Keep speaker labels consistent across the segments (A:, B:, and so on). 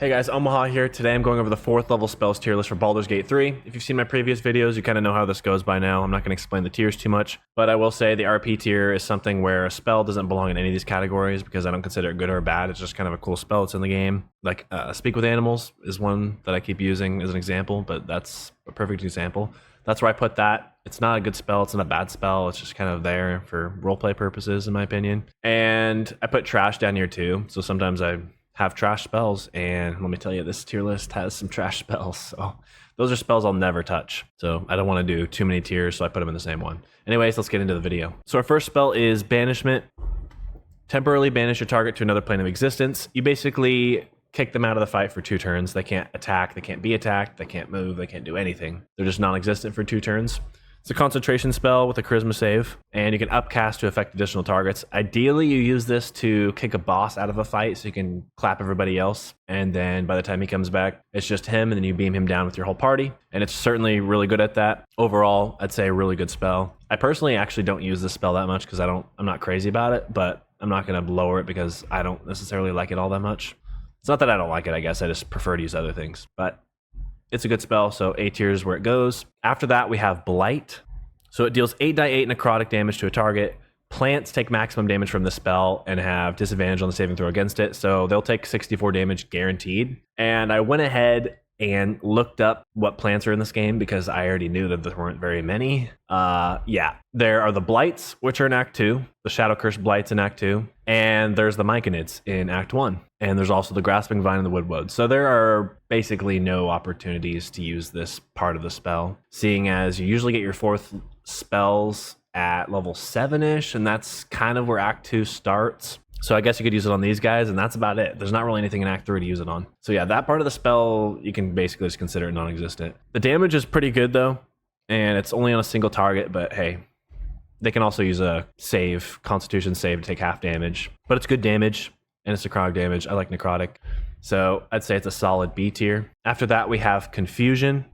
A: Hey guys, Omaha here. Today I'm going over the 4th level spells tier list for Baldur's Gate 3. If you've seen my previous videos, you kind of know how this goes by now. I'm not going to explain the tiers too much, but I will say the RP tier is something where a spell doesn't belong in any of these categories because I don't consider it good or bad. It's just kind of a cool spell that's in the game. Like Speak with Animals is one that I keep using as an example, but that's a perfect example. That's where I put that. It's not a good spell. It's not a bad spell. It's just kind of there for roleplay purposes, in my opinion. And I put trash down here too. So sometimes I have trash spells, and let me tell you, this tier list has some trash spells. So those are spells I'll never touch. So I don't want to do too many tiers, so I put them in the same one. Anyways, let's get into the video. So our first spell is Banishment. Temporarily banish your target to another plane of existence. You basically kick them out of the fight for 2 turns. They can't attack, they can't be attacked, they can't move, they can't do anything. They're just non-existent for 2 turns. It's a concentration spell with a charisma save, and you can upcast to affect additional targets. Ideally, you use this to kick a boss out of a fight so you can clap everybody else, and then by the time he comes back, it's just him, and then you beam him down with your whole party, and it's certainly really good at that. Overall, I'd say a really good spell. I personally actually don't use this spell that much because I'm not crazy about it, but I'm not going to lower it because I don't necessarily like it all that much. It's not that I don't like it, I guess. I just prefer to use other things, but it's a good spell, so A tier is where it goes. After that, we have Blight. So it deals 8d8 necrotic damage to a target. Plants take maximum damage from the spell and have disadvantage on the saving throw against it, so they'll take 64 damage guaranteed. And I went ahead and looked up what plants are in this game because I already knew that there weren't very many. There are the Blights, which are in Act 2, the Shadow Curse Blights in Act 2, and there's the Myconids in Act 1, and there's also the Grasping Vine and the Woodwood. So there are basically no opportunities to use this part of the spell, seeing as you usually get your 4th spells at level 7-ish, and that's kind of where Act 2 starts. So I guess you could use it on these guys, and that's about it. There's not really anything in Act 3 to use it on. So yeah, that part of the spell, you can basically just consider it non-existent. The damage is pretty good, though, and it's only on a single target, but hey, they can also use a save, Constitution save, to take half damage. But it's good damage, and it's necrotic damage. I like necrotic. So I'd say it's a solid B tier. After that, we have Confusion.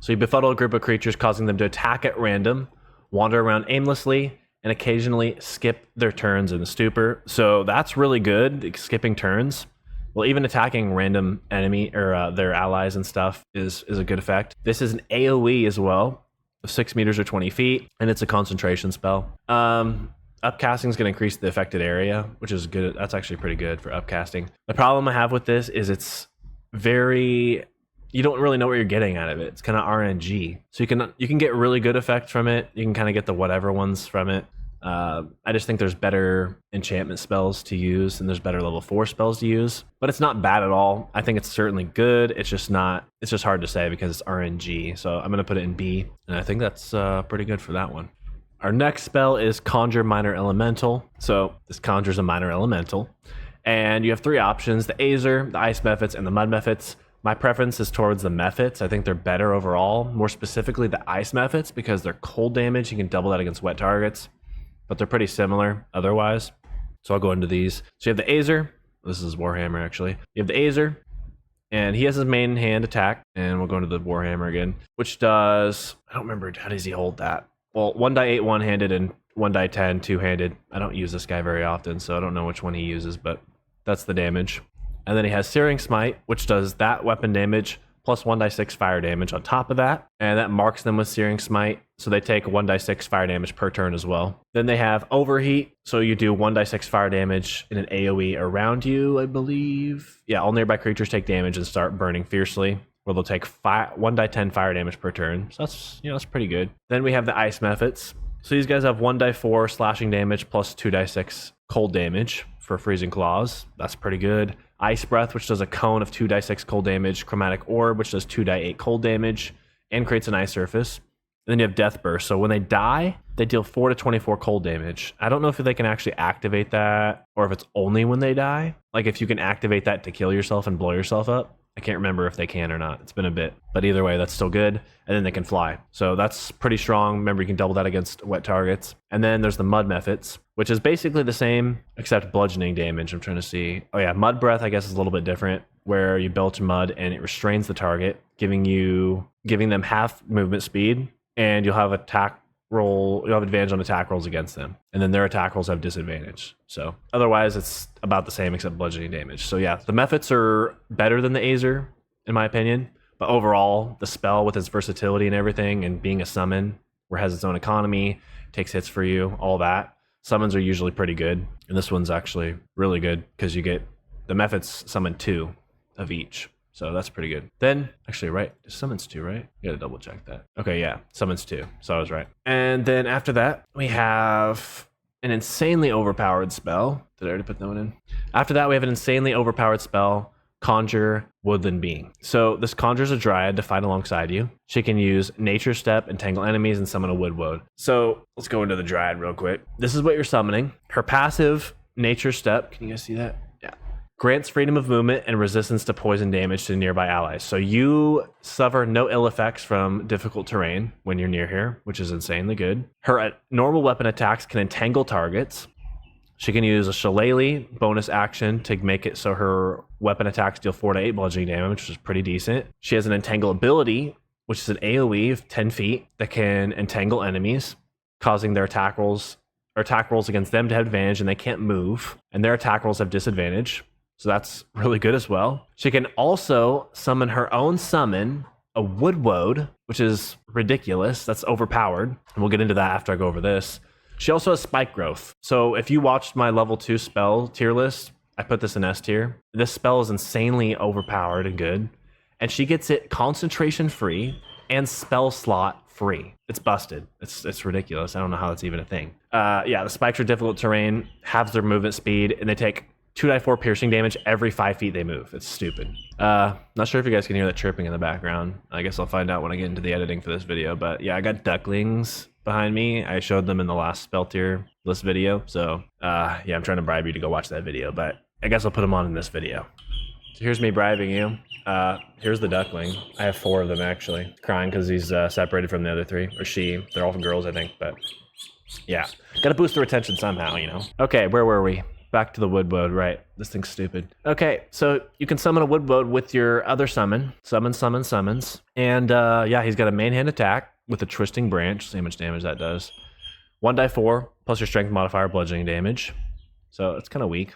A: So you befuddle a group of creatures, causing them to attack at random, wander around aimlessly, and occasionally skip their turns in the stupor. So that's really good, skipping turns. Well, even attacking random enemy or their allies and stuff is a good effect. This is an AoE as well, of 6 meters or 20 feet, and it's a concentration spell. Upcasting is going to increase the affected area, which is good. That's actually pretty good for upcasting. The problem I have with this is it's very... you don't really know what you're getting out of it. It's kind of RNG. So you can get really good effects from it. You can kind of get the whatever ones from it. I just think there's better enchantment spells to use, and there's better level 4 spells to use. But it's not bad at all. I think it's certainly good. It's just hard to say because it's RNG. So I'm going to put it in B, and I think that's pretty good for that one. Our next spell is Conjure Minor Elemental. So this conjures a minor elemental. And you have 3 options: the Aether, the Ice Mephits, and the Mud Mephits. My preference is towards the Mephits. I think they're better overall. More specifically, the Ice Mephits, because they're cold damage. You can double that against wet targets, but they're pretty similar otherwise. So I'll go into these. So you have the Aether. This is Warhammer, actually. You have the Aether, and he has his main hand attack, and we'll go into the Warhammer again, which does... I don't remember. How does he hold that? Well, 1d8 one-handed and 1d10 two-handed. I don't use this guy very often, so I don't know which one he uses, but that's the damage. And then he has Searing Smite, which does that weapon damage plus 1d6 fire damage on top of that. And that marks them with Searing Smite, so they take 1d6 fire damage per turn as well. Then they have Overheat, so you do 1d6 fire damage in an AoE around you, I believe. Yeah, all nearby creatures take damage and start burning fiercely, where they'll take 1d10 fire damage per turn. So that's pretty good. Then we have the Ice Mephits. So these guys have 1d4 slashing damage plus 2d6 cold damage for Freezing Claws. That's pretty good. Ice Breath, which does a cone of 2d6 cold damage. Chromatic Orb, which does 2d8 cold damage and creates an ice surface. And then you have Death Burst. So when they die, they deal 4 to 24 cold damage. I don't know if they can actually activate that or if it's only when they die. Like if you can activate that to kill yourself and blow yourself up. I can't remember if they can or not. It's been a bit. But either way, that's still good. And then they can fly. So that's pretty strong. Remember, you can double that against wet targets. And then there's the Mud Mephits, which is basically the same, except bludgeoning damage. I'm trying to see. Oh yeah, Mud Breath, I guess, is a little bit different, where you belch mud and it restrains the target, giving them half movement speed. And you'll have attack roll, you'll have advantage on attack rolls against them, and then their attack rolls have disadvantage. So otherwise it's about the same except bludgeoning damage. So yeah, the Mephits are better than the Azer in my opinion, but overall the spell with its versatility and everything and being a summon where it has its own economy, takes hits for you, all that, summons are usually pretty good, and this one's actually really good because you get the Mephits summon 2 of each. So that's pretty good. Then, actually, right, summons 2, right? You gotta double check that. Okay, yeah, summons 2, so I was right. And then after that, we have an insanely overpowered spell. Did I already put that one in? After that, we have an insanely overpowered spell, Conjure Woodland Being. So this conjures a dryad to fight alongside you. She can use Nature Step, entangle enemies, and summon a wood. So let's go into the dryad real quick. This is what you're summoning. Her passive, Nature Step, can you guys see that? Grants freedom of movement and resistance to poison damage to nearby allies. So you suffer no ill effects from difficult terrain when you're near here, which is insanely good. Her normal weapon attacks can entangle targets. She can use a Shillelagh bonus action to make it so her weapon attacks deal 4 to 8 bludgeoning damage, which is pretty decent. She has an entangle ability, which is an AoE of 10 feet that can entangle enemies, causing their attack rolls against them to have advantage, and they can't move, and their attack rolls have disadvantage. So that's really good as well. She can also summon her own summon, a Woodland, which is ridiculous. That's overpowered. And we'll get into that after I go over this. She also has Spike Growth. So if you watched my level 2 spell tier list, I put this in S tier. This spell is insanely overpowered and good. And she gets it concentration free and spell slot free. It's busted. It's ridiculous. I don't know how that's even a thing. Yeah, the spikes are difficult terrain, halves their movement speed, and they take 2d4 piercing damage every 5 feet they move. It's stupid. Not sure if you guys can hear that chirping in the background. I guess I'll find out when I get into the editing for this video. But yeah, I got ducklings behind me. I showed them in the last spell tier list video. So yeah, I'm trying to bribe you to go watch that video. But I guess I'll put them on in this video. So here's me bribing you. Here's the duckling. I have 4 of them actually. Crying because he's separated from the other 3. Or she. They're all girls, I think. But yeah, gotta boost the retention somehow, you know. Okay, where were we? Back to the Woodland, right? This thing's stupid. Okay, so you can summon a Woodland with your other summon. Summons. And yeah, he's got a main hand attack with a Twisting Branch. See how much damage that does. 1d4 plus your strength modifier, bludgeoning damage. So it's kind of weak,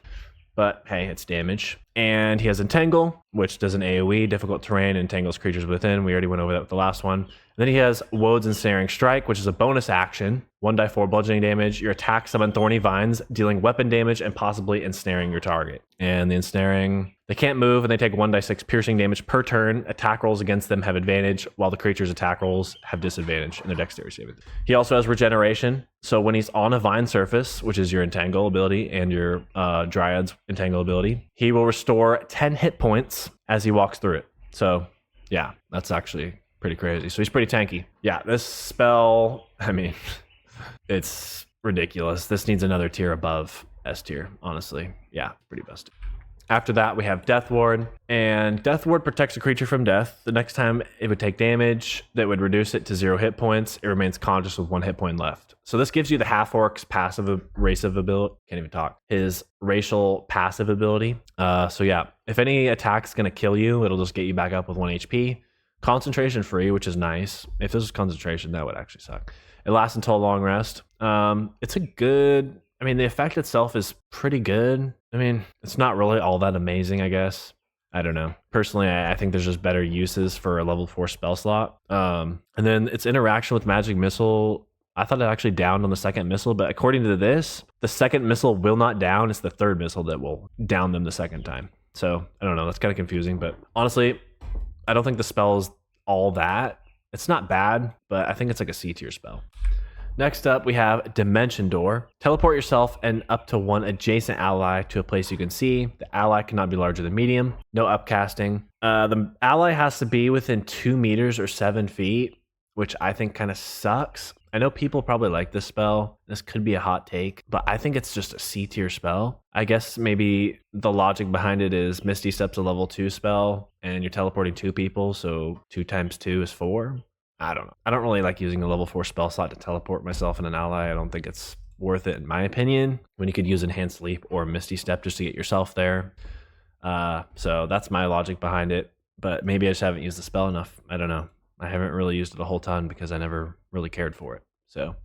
A: but hey, it's damage. And he has Entangle, which does an AoE, difficult terrain, entangles creatures within. We already went over that with the last one. And then he has Wode's Ensnaring Strike, which is a bonus action. 1d4 bludgeoning damage. Your attack summon Thorny Vines, dealing weapon damage and possibly ensnaring your target. And the ensnaring, they can't move and they take 1d6 piercing damage per turn. Attack rolls against them have advantage, while the creature's attack rolls have disadvantage in their dexterity saving. He also has Regeneration. So when he's on a vine surface, which is your entangle ability and your Dryad's entangle ability, he will restore 10 hit points as he walks through it. So yeah, that's actually pretty crazy. So he's pretty tanky. Yeah, this spell, I mean, it's ridiculous. This needs another tier above S tier, honestly. Yeah, pretty busted. After that, we have Death Ward, and Death Ward protects a creature from death. The next time it would take damage, that would reduce it to 0 hit points. It remains conscious with 1 hit point left. So this gives you the Half-Orc's passive racial ability. Can't even talk. His racial passive ability. So yeah, if any attack's going to kill you, it'll just get you back up with 1 HP. Concentration free, which is nice. If this was concentration, that would actually suck. It lasts until a long rest. It's a good... I mean, the effect itself is pretty good. I mean, it's not really all that amazing, I guess. I don't know. Personally, I think there's just better uses for a level 4 spell slot. And then its interaction with Magic Missile, I thought it actually downed on the second missile, but according to this, the second missile will not down. It's the third missile that will down them the second time. So, I don't know. That's kind of confusing, but honestly, I don't think the spell is all that. It's not bad, but I think it's like a C tier spell. Next up, we have Dimension Door. Teleport yourself and up to 1 adjacent ally to a place you can see. The ally cannot be larger than medium. No upcasting. The ally has to be within 2 meters or 7 feet, which I think kind of sucks. I know people probably like this spell. This could be a hot take, but I think it's just a C tier spell. I guess maybe the logic behind it is Misty Step's a level 2 spell, and you're teleporting 2 people, so 2 times 2 is 4. I don't know. I don't really like using a level 4 spell slot to teleport myself and an ally. I don't think it's worth it in my opinion, when you could use Enhanced Leap or Misty Step just to get yourself there. So that's my logic behind it, but maybe I just haven't used the spell enough. I don't know. I haven't really used it a whole ton because I never really cared for it. So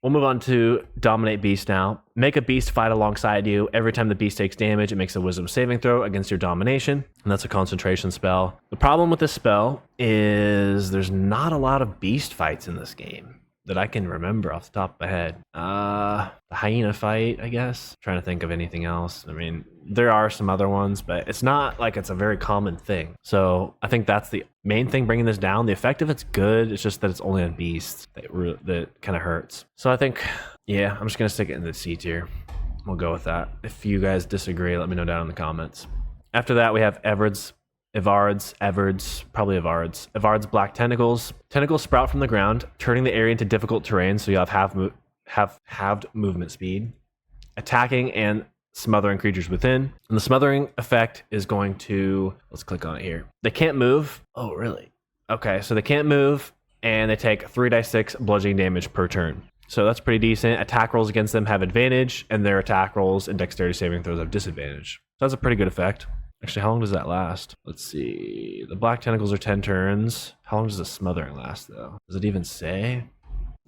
A: we'll move on to Dominate Beast now. Make a beast fight alongside you. Every time the beast takes damage, it makes a wisdom saving throw against your domination, and that's a concentration spell. The problem with this spell is there's not a lot of beast fights in this game that I can remember off the top of my head. The hyena fight, I guess. Trying to think of anything else. I mean, there are some other ones, but it's not like it's a very common thing. So I think that's the main thing bringing this down. The effect of it's good. It's just that it's only on beasts that kind of hurts. So I think, yeah, I'm just going to stick it in the C tier. We'll go with that. If you guys disagree, let me know down in the comments. After that, we have Evard's Black Tentacles. Tentacles sprout from the ground, turning the area into difficult terrain, so you have halved movement speed, attacking and smothering creatures within. And the smothering effect is going to, let's click on it here. They can't move. Oh, really? Okay, so they can't move, and they take 3d6 bludgeoning damage per turn. So that's pretty decent. Attack rolls against them have advantage, and their attack rolls and dexterity saving throws have disadvantage. So that's a pretty good effect. Actually, how long does that last? Let's see. The Black Tentacles are 10 turns. How long does the smothering last, though? Does it even say?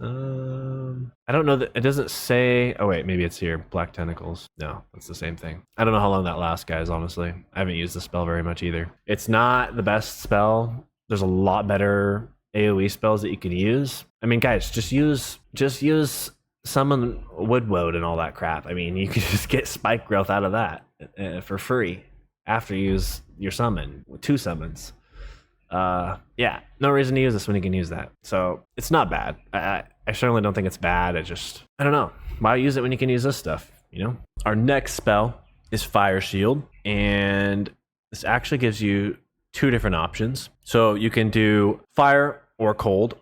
A: I don't know. That it doesn't say. Oh, wait. Maybe it's here. Black Tentacles. No, it's the same thing. I don't know how long that lasts, guys, honestly. I haven't used the spell very much either. It's not the best spell. There's a lot better AoE spells that you can use. I mean, guys, just use summon Woodland and all that crap. I mean, you can just get spike growth out of that for free. After you use your summon with 2 summons. Yeah, no reason to use this when you can use that. So it's not bad. I certainly don't think it's bad. I don't know. Why use it when you can use this stuff, you know? Our next spell is Fire Shield, and this actually gives you 2 different options. So you can do fire or cold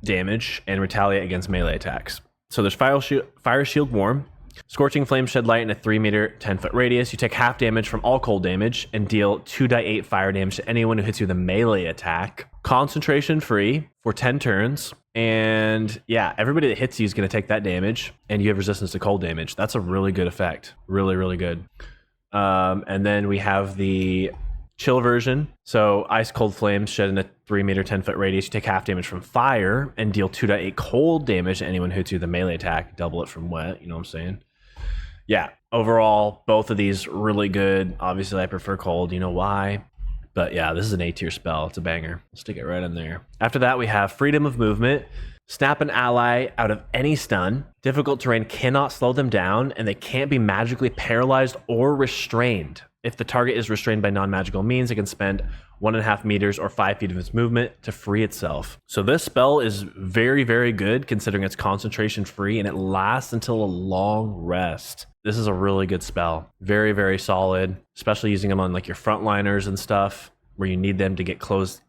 A: damage and retaliate against melee attacks. So there's Fire Shield Warm. Scorching Flames shed light in a 3-meter, 10-foot radius. You take half damage from all cold damage and deal 2d8 fire damage to anyone who hits you with a melee attack. Concentration free for 10 turns. And yeah, everybody that hits you is going to take that damage, and you have resistance to cold damage. That's a really good effect. Really, really good. And then we have the chill version. So Ice Cold Flames shed in a 3-meter, 10-foot radius. You take half damage from fire and deal 2d8 cold damage to anyone who hits you with a melee attack. Double it from wet. You know what I'm saying? Yeah, overall, both of these really good. Obviously, I prefer cold. You know why? But yeah, this is an A tier spell. It's a banger. I'll stick it right in there. After that, we have Freedom of Movement. Snap an ally out of any stun. Difficult terrain cannot slow them down, and they can't be magically paralyzed or restrained. If the target is restrained by non-magical means, it can spend 1.5 meters or 5 feet of its movement to free itself. So this spell is very, very good considering it's concentration free and it lasts until a long rest. This is a really good spell. Very, very solid, especially using them on like your frontliners and stuff where you need them to close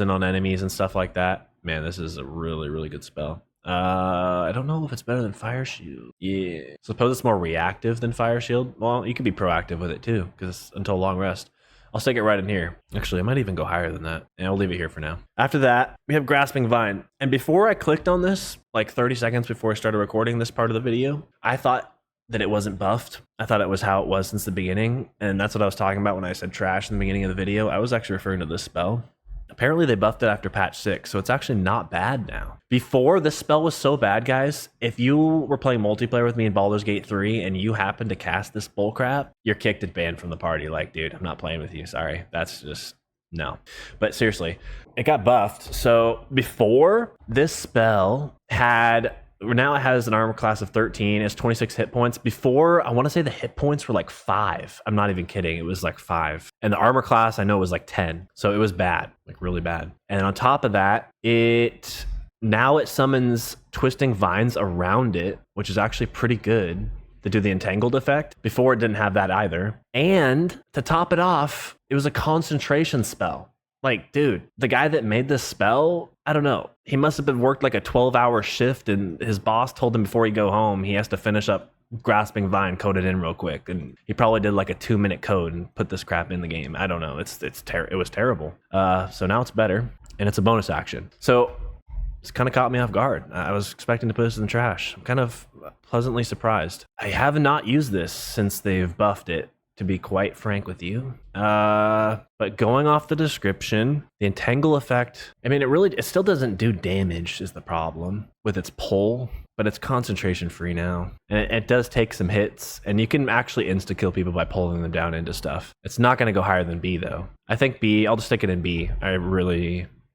A: in on enemies and stuff like that. Man, this is a really, really good spell. I don't know if it's better than Fire Shield. Yeah. Suppose it's more reactive than Fire Shield. Well, you could be proactive with it too, because it's until long rest. I'll stick it right in here. Actually, I might even go higher than that. And I'll leave it here for now. After that, we have Grasping Vine. And before I clicked on this, like 30 seconds before I started recording this part of the video, I thought that it wasn't buffed. I thought it was how it was since the beginning. And that's what I was talking about when I said trash in the beginning of the video. I was actually referring to this spell. Apparently they buffed it after patch 6, so it's actually not bad now. Before, this spell was so bad, guys. If you were playing multiplayer with me in Baldur's Gate 3 and you happened to cast this bullcrap, you're kicked and banned from the party. Like, dude, I'm not playing with you. Sorry. That's just, no. But seriously, it got buffed. So before, this spell had... Now it has an armor class of 13. It's 26 hit points. Before, I want to say the hit points were like 5. I'm not even kidding. It was like 5. And the armor class, I know, was like 10. So it was bad, like really bad. And on top of that, now it summons Twisting Vines around it, which is actually pretty good to do the entangled effect. Before, it didn't have that either. And to top it off, it was a concentration spell. Like, dude, the guy that made this spell, I don't know. He must have been worked like a 12-hour shift, and his boss told him before he go home, he has to finish up Grasping Vine, code it in real quick. And he probably did like a 2-minute code and put this crap in the game. I don't know. It was terrible. So now it's better, and it's a bonus action. So it's kind of caught me off guard. I was expecting to put this in the trash. I'm kind of pleasantly surprised. I have not used this since they've buffed it, to be quite frank with you. But going off the description, the entangle effect, I mean, it still doesn't do damage is the problem with its pull. but it's concentration free now. And it does take some hits, and you can actually insta-kill people by pulling them down into stuff. It's not going to go higher than B, though. I think B, I'll just stick it in B. I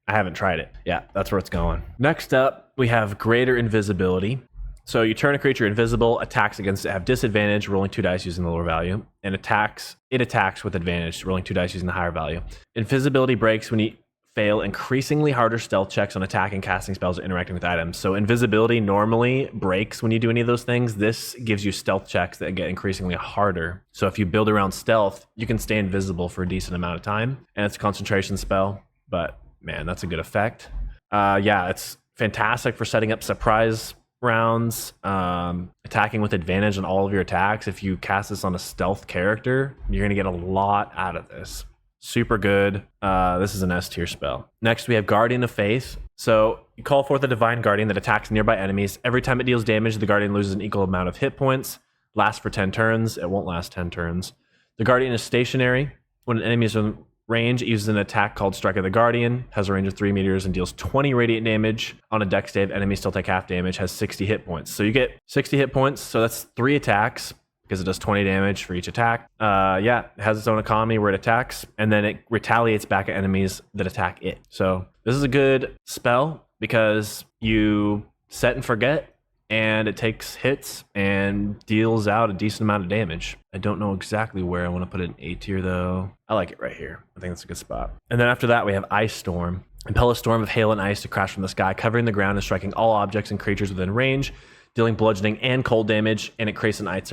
A: haven't tried it. Yeah, that's where it's going. Next up, we have greater invisibility. So you turn a creature invisible, attacks against it have disadvantage, rolling 2 dice using the lower value, and it attacks with advantage, rolling 2 dice using the higher value. Invisibility breaks when you fail increasingly harder stealth checks on attacking, casting spells, or interacting with items. So invisibility normally breaks when you do any of those things. This gives you stealth checks that get increasingly harder. So if you build around stealth, you can stay invisible for a decent amount of time, and it's a concentration spell, but man, that's a good effect. Yeah, it's fantastic for setting up surprise rounds, attacking with advantage on all of your attacks. If you cast this on a stealth character, you're going to get a lot out of this. Super good. This is an S tier spell. Next, we have Guardian of Faith. So you call forth a Divine Guardian that attacks nearby enemies. Every time it deals damage, the Guardian loses an equal amount of hit points. Lasts for 10 turns. It won't last 10 turns. The Guardian is stationary. When an enemy is in range, it uses an attack called Strike of the Guardian, has a range of 3 meters, and deals 20 radiant damage. On a dex save, enemies still take half damage, has 60 hit points. So you get 60 hit points, so that's 3 attacks, because it does 20 damage for each attack. Yeah, it has its own economy where it attacks, and then it retaliates back at enemies that attack it. So this is a good spell, because you set and forget, and it takes hits and deals out a decent amount of damage. I don't know exactly where I want to put it in A tier, though. I like it right here. I think that's a good spot. And then after that, we have Ice Storm. Impel a storm of hail and ice to crash from the sky, covering the ground and striking all objects and creatures within range, dealing bludgeoning and cold damage, and it creates an ice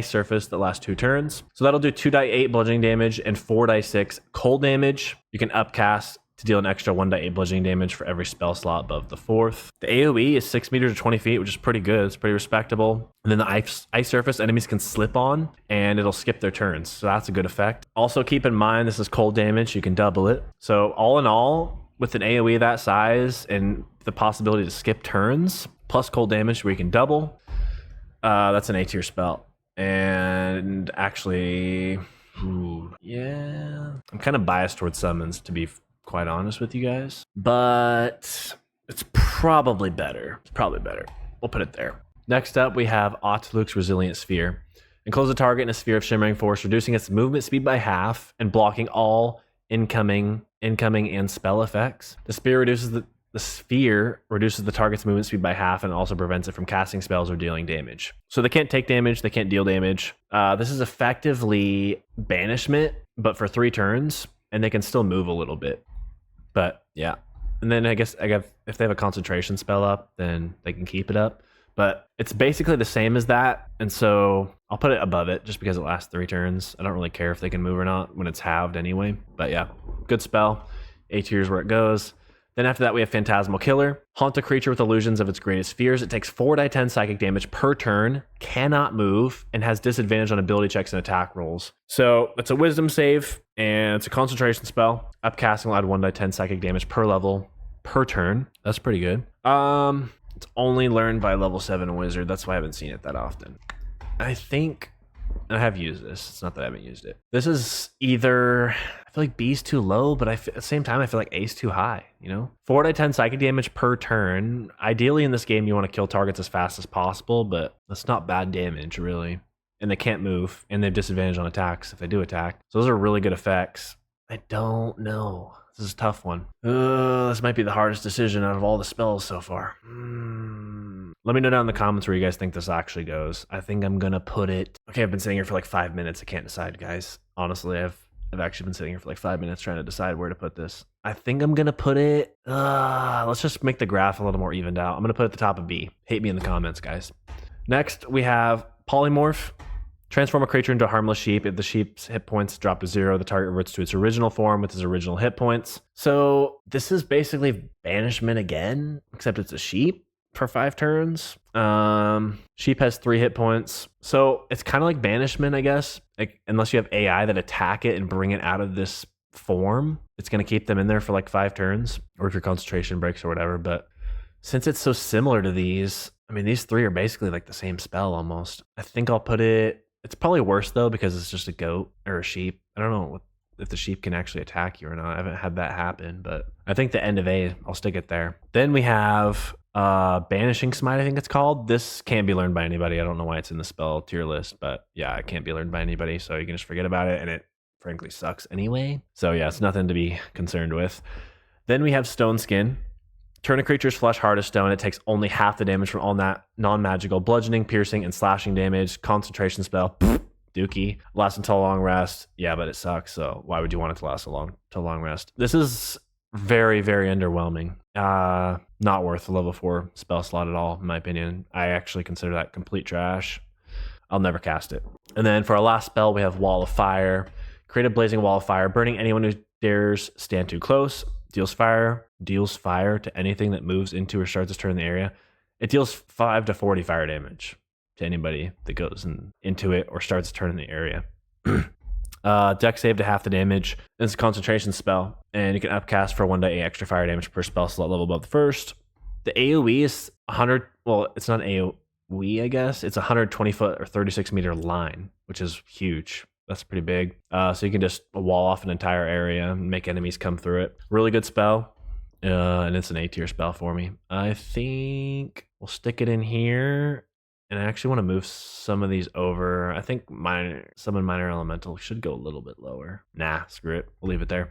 A: surface that lasts 2 turns. So that'll do 2d8 bludgeoning damage and 4d6 cold damage. You can upcast to deal an extra 1d8 bludgeoning damage for every spell slot above the 4th. The AoE is 6 meters or 20 feet, which is pretty good. It's pretty respectable. And then the ice surface enemies can slip on, and it'll skip their turns. So that's a good effect. Also keep in mind, this is cold damage. You can double it. So all in all, with an AoE that size and the possibility to skip turns, plus cold damage where you can double, that's an A tier spell. And actually, yeah, I'm kind of biased towards summons, to be quite honest with you guys, but it's probably better. We'll put it there. Next up, we have Otluk's Resilient Sphere. Enclose the target in a sphere of shimmering force, reducing its movement speed by half and blocking all incoming and spell effects. The sphere reduces the target's movement speed by half and also prevents it from casting spells or dealing damage. So they can't take damage, they can't deal damage. This is effectively Banishment, but for 3 turns, and they can still move a little bit. But yeah, and then I guess if they have a concentration spell up, then they can keep it up. But it's basically the same as that, and so I'll put it above it just because it lasts 3 turns. I don't really care if they can move or not when it's halved anyway. But yeah, good spell. A tier is where it goes. Then after that, we have Phantasmal Killer. Haunt a creature with illusions of its greatest fears. It takes 4d10 psychic damage per turn, cannot move, and has disadvantage on ability checks and attack rolls. So it's a wisdom save, and it's a concentration spell. Upcasting will add 1d10 psychic damage per level per turn. That's pretty good. It's only learned by level 7 wizard. That's why I haven't seen it that often. I think I have used this. It's not that I haven't used it. This is either, I feel like B's too low, but at the same time, I feel like A's too high, you know? 4d10 psychic damage per turn. Ideally in this game, you want to kill targets as fast as possible, but that's not bad damage, really. And they can't move, and they have disadvantage on attacks if they do attack. So those are really good effects. I don't know. This is a tough one. This might be the hardest decision out of all the spells so far. Let me know down in the comments where you guys think this actually goes. I think I'm gonna put it... Okay, I've been sitting here for like 5 minutes. I can't decide, guys. Honestly, I've actually been sitting here for like 5 minutes trying to decide where to put this. I think I'm gonna put it... let's just make the graph a little more evened out. I'm gonna put it at the top of B. Hate me in the comments, guys. Next, we have Polymorph. Transform a creature into a harmless sheep. If the sheep's hit points drop to 0, the target reverts to its original form with its original hit points. So this is basically Banishment again, except it's a sheep for 5 turns. Sheep has 3 hit points. So it's kind of like Banishment, I guess. Like, unless you have AI that attack it and bring it out of this form, it's going to keep them in there for like 5 turns, or if your concentration breaks or whatever. But since it's so similar to these, I mean, these 3 are basically like the same spell almost. I think I'll put it... It's probably worse though because it's just a goat or a sheep. I don't know. if the sheep can actually attack you or not. I haven't had that happen, but I think the end of A, I'll stick it there. Then we have Banishing Smite, I think it's called. This can't be learned by anybody. I don't know why it's in the spell tier list, but yeah, it can't be learned by anybody, so you can just forget about it, and it frankly sucks anyway. So yeah, it's nothing to be concerned with. Then we have Stone Skin. Turn a creature's flesh hard as stone. It takes only half the damage from all non-magical bludgeoning, piercing, and slashing damage. Concentration spell. Dookie. Lasts until long rest. Yeah, but it sucks, so why would you want it to last till long rest? This is very, very underwhelming. Not worth the level 4 spell slot at all, in my opinion. I actually consider that complete trash. I'll never cast it. And then for our last spell, we have Wall of Fire. Create a blazing wall of fire, burning anyone who dares stand too close. Deals fire to anything that moves into or starts its turn in the area. It deals 5 to 40 fire damage to anybody that goes into it or starts its turn in the area. Deck save to half the damage. It's a concentration spell, and you can upcast for 1d8 extra fire damage per spell slot level above the first. The AoE is 100. Well, it's not AoE, I guess. It's a 120 foot or 36 meter line, which is huge. That's pretty big. So you can just wall off an entire area and make enemies come through it. Really good spell. And it's an A tier spell for me. I think we'll stick it in here. And I actually want to move some of these over. I think Summon Minor Elemental should go a little bit lower. Nah, screw it. We'll leave it there.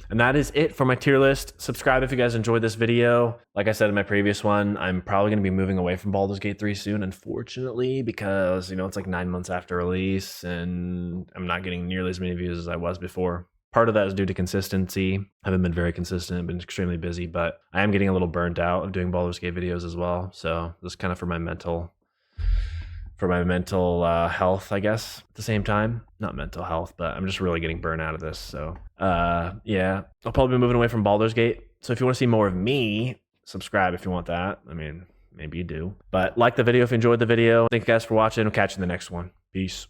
A: And that is it for my tier list. Subscribe if you guys enjoyed this video. Like I said in my previous one, I'm probably going to be moving away from Baldur's Gate 3 soon, unfortunately, because, it's like 9 months after release, and I'm not getting nearly as many views as I was before. Part of that is due to consistency. I haven't been very consistent. I've been extremely busy, but I am getting a little burnt out of doing Baldur's Gate videos as well. So this is kind of for my mental health, I guess, at the same time. Not mental health, but I'm just really getting burnt out of this. So yeah, I'll probably be moving away from Baldur's Gate. So if you want to see more of me, subscribe if you want that. I mean, maybe you do. But like the video if you enjoyed the video. Thank you guys for watching. We'll catch you in the next one. Peace.